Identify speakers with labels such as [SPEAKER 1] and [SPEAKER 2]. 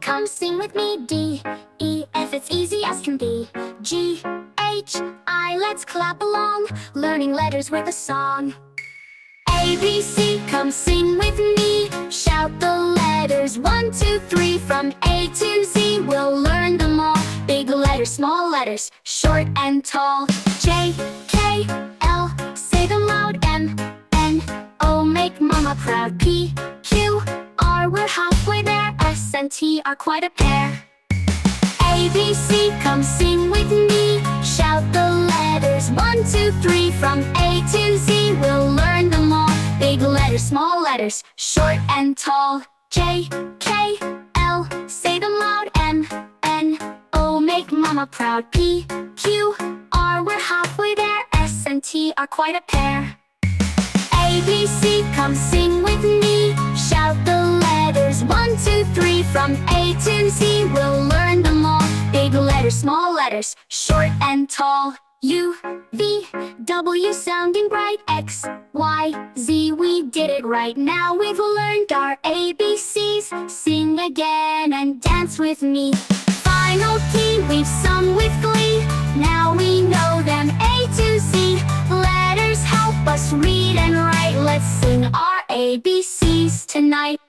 [SPEAKER 1] come sing with me. D, E, F, it's easy as can be. G, H, I, let's clap along, learning letters with a song. A, B, C, come sing with me. Shout the letters 1, 2, 3 from A to Z. We'll learn them all. Big letters, small letters, short and tall. J, K, L, say them loud. M, N, O, make mama proud. P, Q, R, we're halfway there. S and T are quite a pair. A, B, C, come sing with me. Shout the letters 1, 2, 3 from A to Z. We'll learn them all. Big letters, small letters, short and tall. J, K, L, say them loud. M, N, O, make mama proud. P, Q, R, we're halfway there. S and T are quite a pair. A, B, C, come sing with me. Shout the letters 1, 2, 3 from A to Z. We'll learn them all. Big letters, small letters, short and tall. U, V, W sounding bright. X, Y, Z, we did it right. Now we've learned our ABCs. Sing again and dance with me. Final key, we've sung with glee. Now we know them A to Z. Letters help us read and write. Let's sing our ABCs tonight.